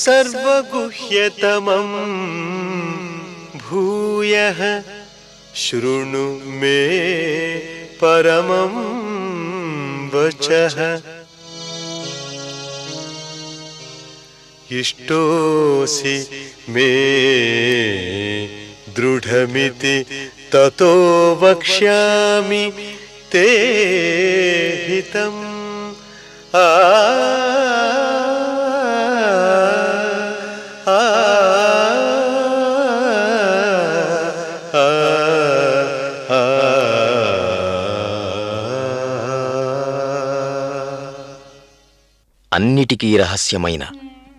सर्वगुह्यतमं भूयः शृणु मे परमं वचः। इष्टोऽसि मे दृढमिति ततो वक्ष्यामि ते हितम्। అన్నిటికీ రహస్యమైన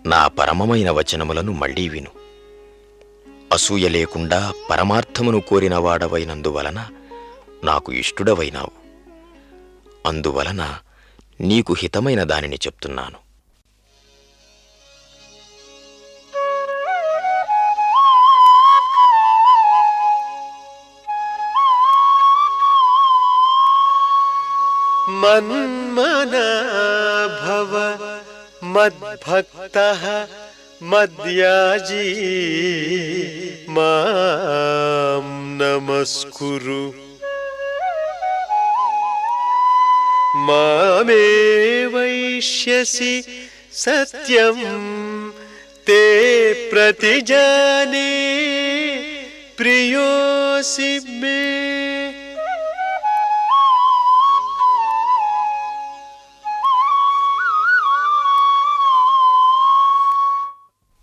నా పరమమైన వచనములను మళ్ళీ విను. అసూయ లేకుండా పరమార్థమును కోరిన వాడవైనందువలన నాకు ఇష్టుడవైనావు. అందువలన నీకు హితమైన దానిని చెప్తున్నాను. మన్మనా భవ మద్భక్తః మద్యాజీ మాం నమస్కురు. మామే వైష్యసి సత్యం తే ప్రతిజానే ప్రియోసి మే.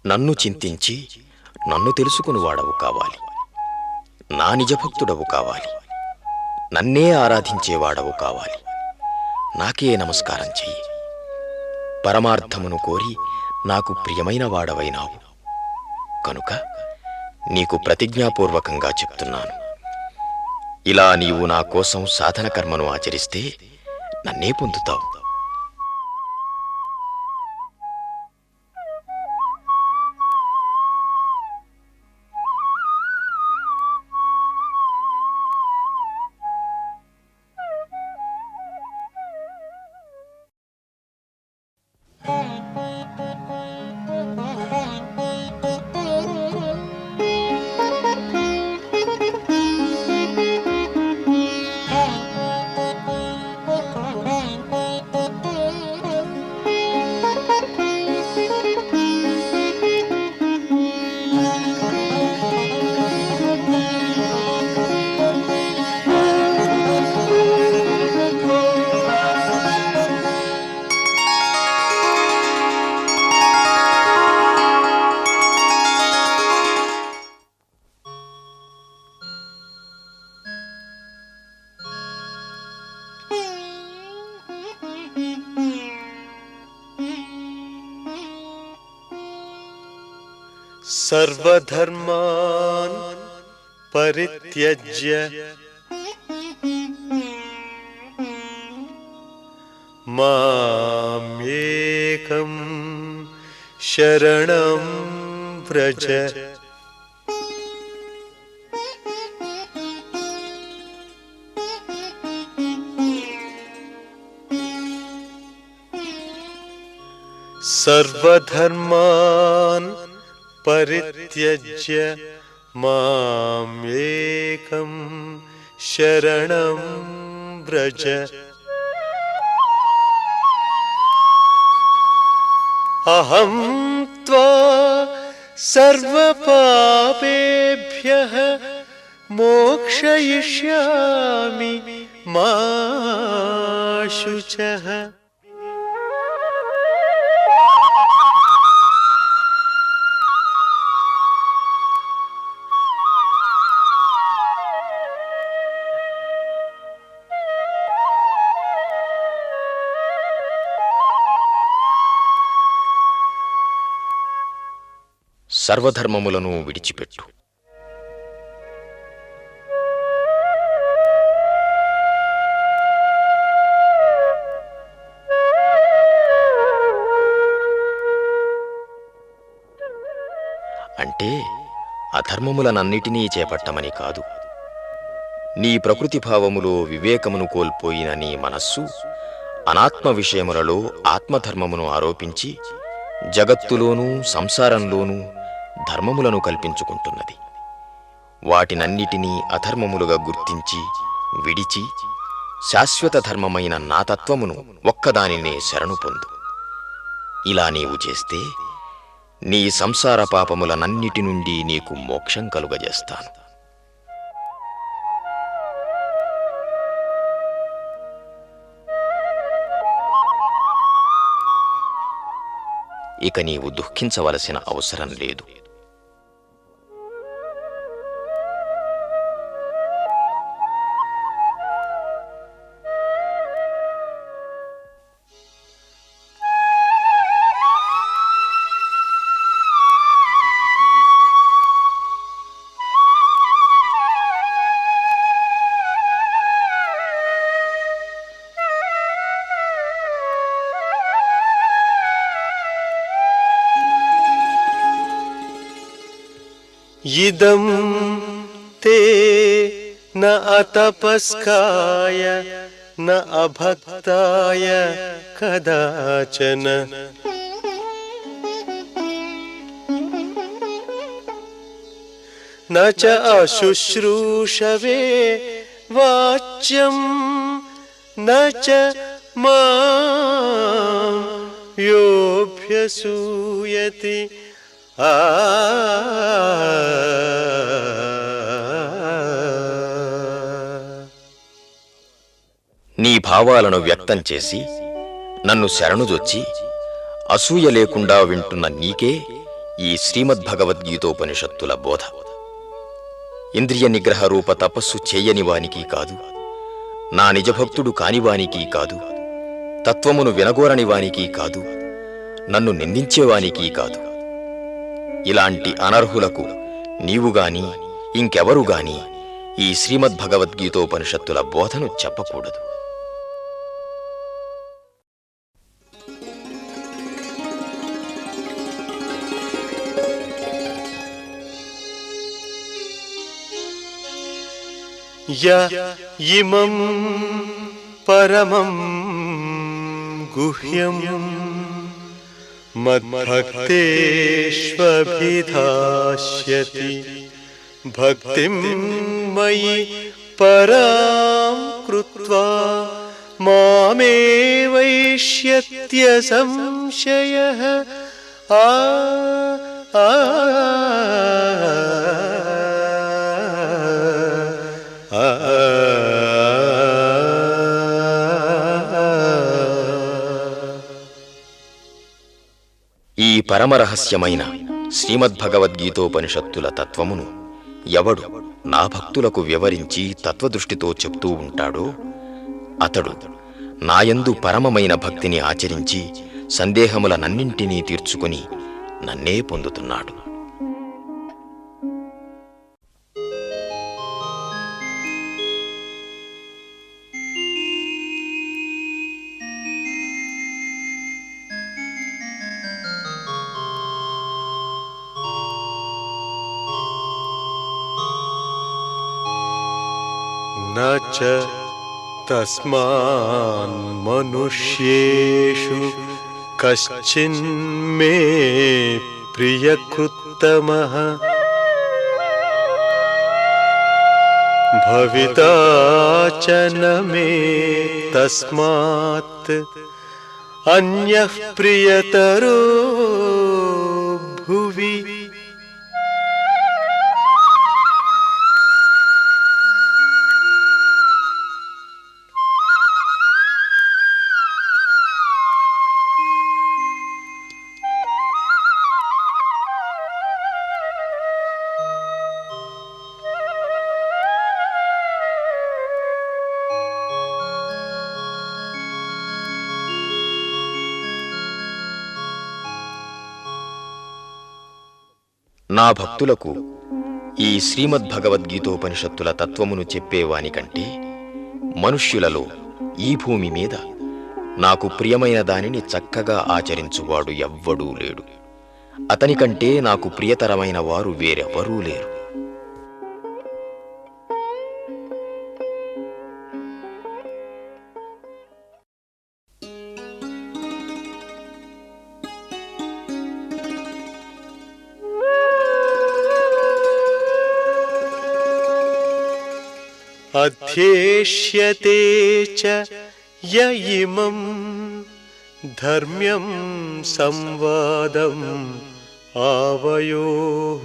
నన్ను చింతించి నన్ను తెలుసుకునివాడవు కావాలి. నా నిజభక్తుడవు కావాలి. నన్నే ఆరాధించేవాడవు కావాలి. నాకే నమస్కారం చెయ్యి. పరమార్థమును కోరి నాకు ప్రియమైన వాడవైనావు కనుక నీకు ప్రతిజ్ఞాపూర్వకంగా చెప్తున్నాను. ఇలా నీవు నా కోసం సాధన కర్మను ఆచరిస్తే నన్నే పొందుతావు. सर्वधर्मान् परित्यज्य मामेकं शरणं व्रज. सर्वधर्मान् परित्यज्य मामेकं शरणं व्रज. अहं त्वा सर्वपापेभ्यः मोक्षयिष्यामि मा शुचः. సర్వధర్మములను విడిచిపెట్టు. అంటే అధర్మములనన్నిటినీ చేపట్టమని కాదు. నీ ప్రకృతి భావములో వివేకమును కోల్పోయిన నీ మనస్సు అనాత్మ విషయములలో ఆత్మధర్మమును ఆరోపించి జగత్తులోనూ సంసారంలోనూ ధర్మములను కల్పించుకుంటున్నది. వాటినన్నిటినీ అధర్మములుగా గుర్తించి విడిచి శాశ్వత ధర్మమైన నా తత్వమును ఒక్కదానినే శరణు పొందు. ఇలా నీవు చేస్తే నీ సంసార పాపములనన్నిటి నుండి నీకు మోక్షం కలుగజేస్తాను. ఇక నీవు దుఃఖించవలసిన అవసరం లేదు. इदं ते न अतपस्काय न अभक्ताय कदाचन न च अशुश्रूषवे वाच्यं न च मां योऽभ्यसूयति నీ భావాలను వ్యక్తం చేసి నన్ను శరణుజొచ్చి అసూయ లేకుండా వింటున్న నీకే ఈ శ్రీమద్భగవద్గీతోపనిషత్తుల బోధ. ఇంద్రియ నిగ్రహ రూప తపస్సు చేయనివానికి కాదు, నా నిజభక్తుడు కానివానికి కాదు, తత్వమును వినగోరనివానికి కాదు, నన్ను నిందించేవానికి కాదు. ఇలాంటి అనర్హులకు నీవుగాని ఇంకెవరుగాని ఈ శ్రీమద్భగవద్గీతోపనిషత్తుల బోధను చెప్పకూడదు. य इमं परमं गुह्यं मद्भक्तेष्वभिधास्यति भक्तिं मयि परां कृत्वा मामेवैष्यत्य संशयः ఈ పరమరహస్యమైన శ్రీమద్భగవద్గీతోపనిషత్తుల తత్వమును ఎవడు నా భక్తులకు వివరించి తత్వదృష్టితో చెప్తూ ఉంటాడో అతడు నాయందు పరమమైన భక్తిని ఆచరించి సందేహములనన్నింటినీ తీర్చుకుని నన్నే పొందుతున్నాడు. न च तस्मान् मनुष्येषु कश्चिन्मे प्रियकृत्तमः भविता च न मे तस्मात् अन्यः प्रियतरो भुवि. నా భక్తులకు ఈ శ్రీమద్భగవద్గీతోపనిషత్తుల తత్వమును చెప్పేవానికంటే మనుష్యులలో ఈ భూమి మీద నాకు ప్రియమైన దానిని చక్కగా ఆచరించువాడు ఎవ్వడూ లేడు. అతనికంటే నాకు ప్రియతరమైన వారు వేరెవరూ లేరు. అధ్యేష్యతే చ య ఇమం ధర్మ్యం సంవాదం ఆవయోః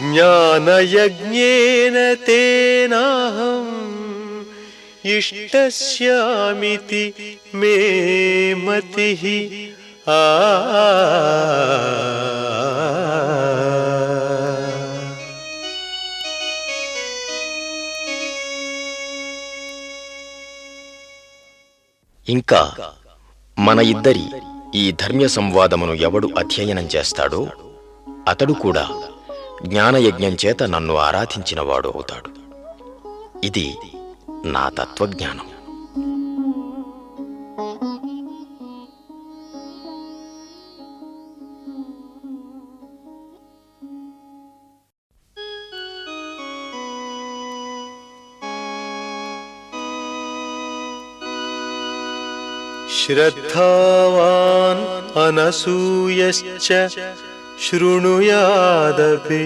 జ్ఞానయజ్ఞేన తేనాహం ఇష్టస్యామితి మే మతిః. ఇంకా మన ఇద్దరి ఈ ధర్మ్య సంవాదమును ఎవడు అధ్యయనం చేస్తాడో అతడు కూడా జ్ఞానయజ్ఞం చేత నన్ను ఆరాధించినవాడు అవుతాడు. ఇది నా తత్వజ్ఞానం. శ్రద్ధావాన్ అనసూయశ్చ శృణుయాదపి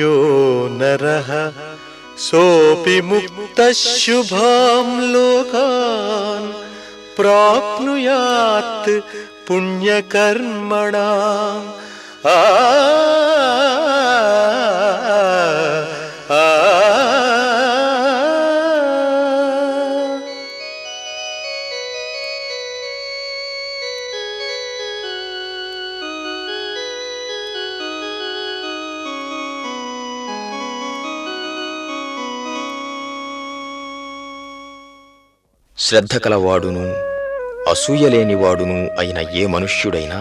యో నరః సోపి ముక్తః శుభాం లోకాన్ ప్రాప్నుయాత్ పుణ్యకర్మణాం. శ్రద్ధ కలవాడును అసూయలేనివాడును అయిన ఏ మనుష్యుడైనా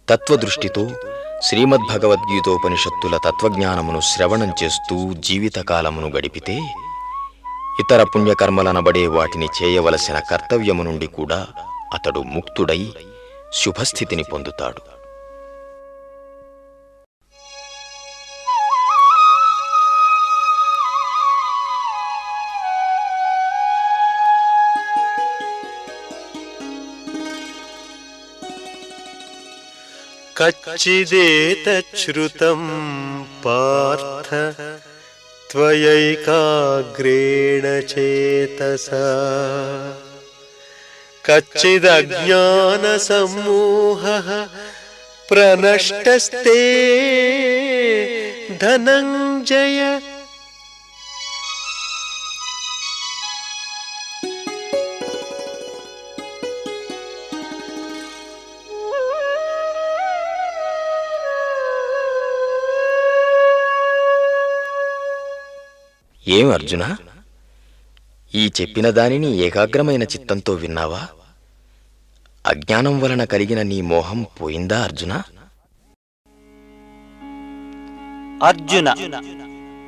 తత్వదృష్టితో శ్రీమద్భగవద్గీతోపనిషత్తుల తత్వజ్ఞానమును శ్రవణం చేస్తూ జీవితకాలమును గడిపితే ఇతర పుణ్యకర్మలనబడే వాటిని చేయవలసిన కర్తవ్యము నుండి కూడా అతడు ముక్తుడై శుభస్థితిని పొందుతాడు. కచ్చిదేతచ్ఛ్రుతం పార్థ త్వయైకాగ్రేణ చేతసా కచ్చిదజ్ఞానసమ్మోహః ప్రనష్టస్తే ధనంజయ. ఏం అర్జున, ఈ చెప్పిన దానిని ఏకాగ్రమైన చిత్తంతో విన్నావా? అజ్ఞానం వలన కలిగిన నీ మోహం పోయిందా అర్జున? అర్జున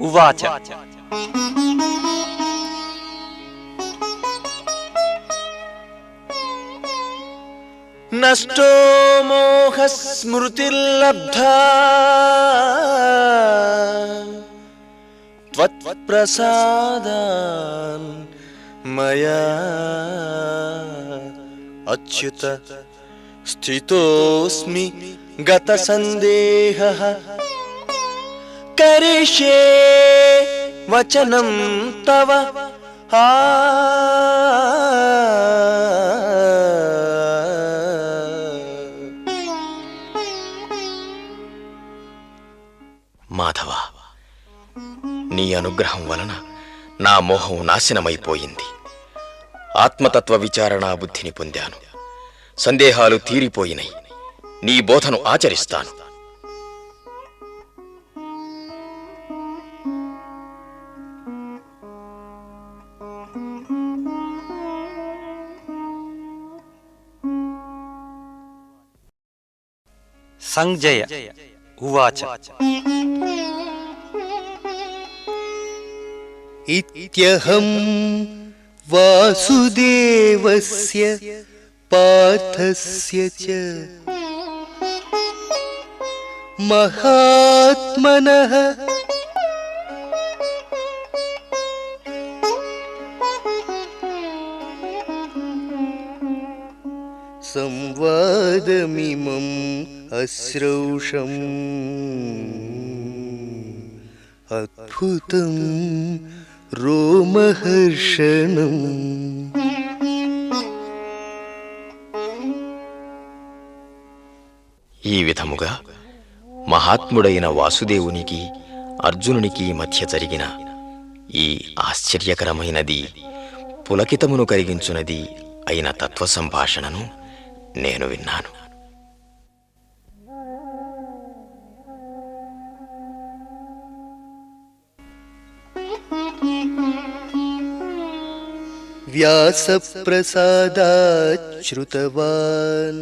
ఉవాచ నష్టో మోహ స్మృతిర్లబ్ధా త్వత్ప్రసాదాన్ మయా అచ్యుత స్థితోస్మి గత సందేహః కరిష్యే వచనం తవ. మాధవ, నీ అనుగ్రహం వలన నా మోహం నాశనమైపోయింది. ఆత్మతత్వ విచారణా బుద్ధిని పొందాను. సందేహాలు తీరిపోయినాయి. నీ బోధను ఆచరిస్తాను. సంజయ ఉవాచ ఇత్యహం వాసుదేవస్య పార్థస్య చ మహాత్మనః సంవాదమిమం అశ్రౌషం అద్భుతం రోమహర్షణం. ఈ విధముగా మహాత్ముడైన వాసుదేవునికి అర్జునునికి మధ్య జరిగిన ఈ ఆశ్చర్యకరమైనది పులకితమును కలిగించునది అయిన తత్వ సంభాషణను నేను విన్నాను. వ్యాసప్రసాదాచ్ఛ్రుతవాన్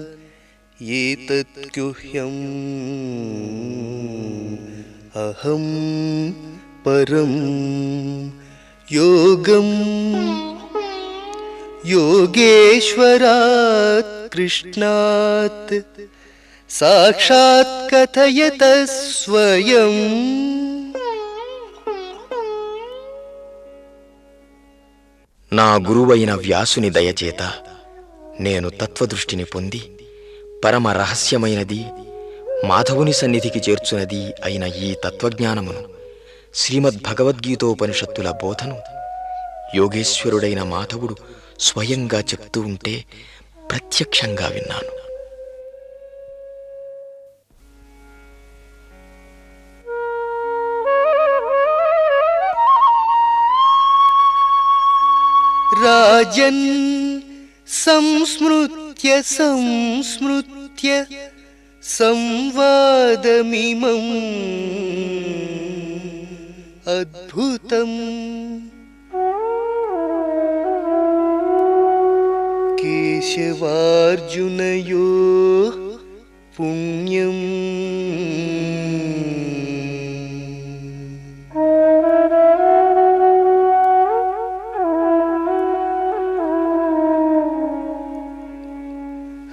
ఏతత్ గుహ్యం అహం పరం యోగం యోగేశ్వరాత్ కృష్ణాత్ సాక్షాత్ కథయత స్వయం. నా గురువైన వ్యాసుని దయచేత నేను తత్వదృష్టిని పొంది పరమ రహస్యమైనది మాధవుని సన్నిధికి చేర్చునది అయిన ఈ తత్వజ్ఞానమును శ్రీమద్భగవద్గీతోపనిషత్తుల బోధను యోగేశ్వరుడైన మాధవుడు స్వయంగా చెప్తూ ఉంటే ప్రత్యక్షంగా విన్నాను. రాజన్ సంస్మృత్య సంస్మృత్య సంవాదమిమం అద్భుతం కేశవార్జునయోః పుణ్యం.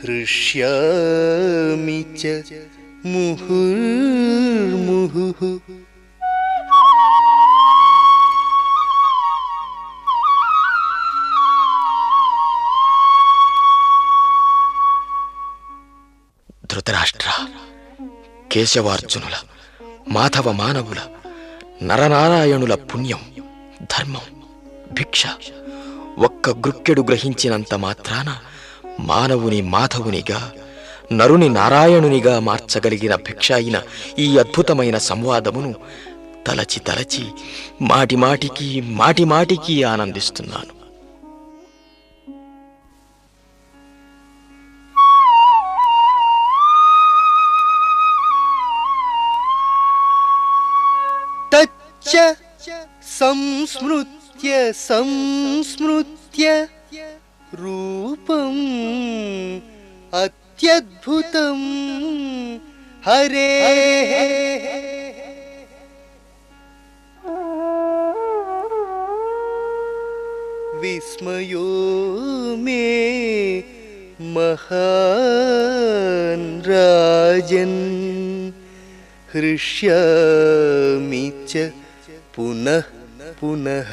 హృష్యామి చ ముహుర్ముహుః. ధృతరాష్ట్ర, కేశవార్జునుల, మాధవ మానవుల, నరనారాయణుల పుణ్యం, ధర్మం, భిక్ష ఒక్క గృక్కెడు గ్రహించినంత మాత్రాన మానవుని మాధవునిగా, నరుని నారాయణునిగా మార్చగలిగిన భిక్ష అయిన ఈ అద్భుతమైన సంవాదమును తలచి తలచి మాటి మాటికి ఆనందిస్తున్నాను. తచ్చ సంస్మృత్య సంస్మృత్య రూపం అత్యద్భుతం హరే. విస్మయో మే మహాన్ రాజన్ హృష్యామి చ పునః పునః.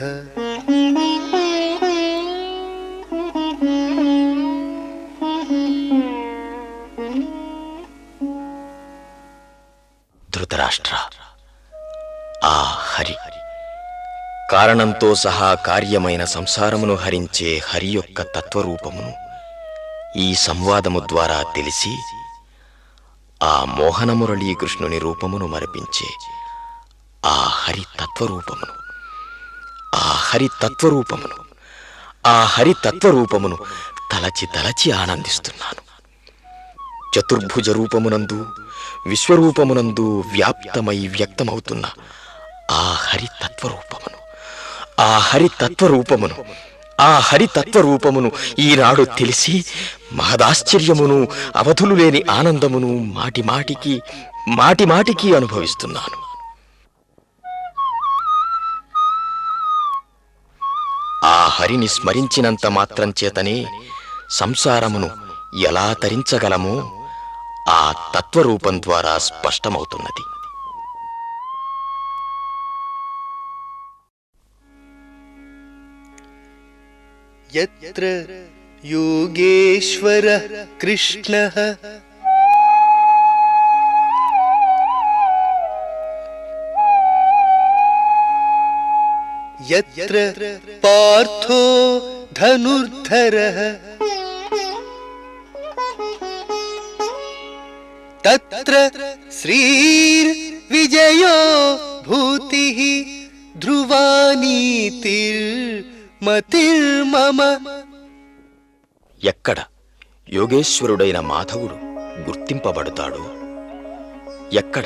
ధృతరాష్ట్ర, ఆ హరి, కారణంతో సహా కార్యమైన సంసారమును హరించే హరి యొక్క తత్వరూపమును ఈ సంవాదము ద్వారా తెలిసి ఆ మోహనమురళీ కృష్ణుని రూపమును మరిపించే ఆ హరి తత్వరూపమును, ఆ హరి తత్వరూపమును, ఆ హరి తత్వరూపమును తలచి తలచి ఆనందిస్తున్నాను. చతుర్భుజ రూపమునందు, విశ్వరూపమునందు వ్యాప్తమై వ్యక్తమవుతున్న ఆ హరి తత్వరూపమును, ఆ హరి తత్వరూపమును, ఆ హరి తత్వరూపమును ఈనాడు తెలిసి మహదాశ్చర్యమును, అవధులు లేని ఆనందమును మాటిమాటికి అనుభవిస్తున్నాను. ఆ హరిని స్మరించినంత మాత్రం చేతనే సంసారమును ఎలా తరించగలమో ఆ తత్వరూపం ద్వారా స్పష్టమవుతున్నది. యత్ర యోగేశ్వరః కృష్ణః यत्र पार्थो धनुर्धरः तत्र श्रीर्विजयो भूतिः ధ్రువానీతిర్మతిర్మమ. ఎక్కడ యోగేశ్వరుడైన మాధవుడు గుర్తింపబడతాడో, ఎక్కడ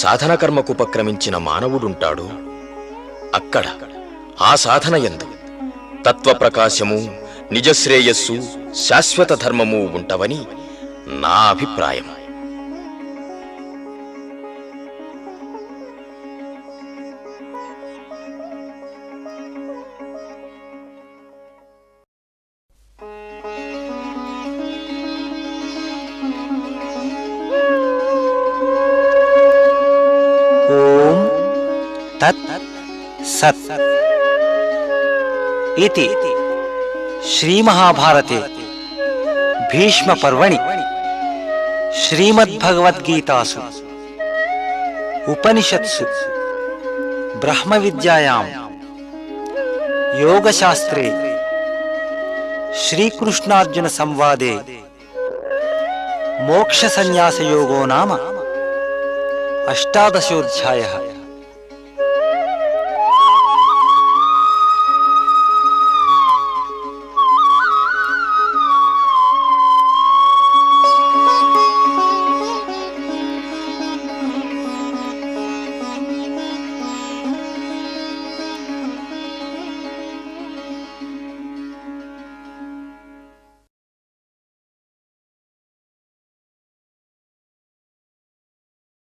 సాధన కర్మకుపక్రమించిన మానవుడుంటాడో అక్కడ ఆ సాధనయందు తత్వప్రకాశము, నిజశ్రేయస్సు, శాశ్వత ధర్మము ఉంటవని నా అభిప్రాయం. ఓం తత్ సత్ इति श्रीमहाभारते भीष्मपर्वणि श्रीमद्भगवद्गीतासु उपनिषत्सु ब्रह्मविद्यायां योगशास्त्रे श्रीकृष्णार्जुनसंवादे मोक्षसंन्यासयोगो नाम 18 अध्यायः।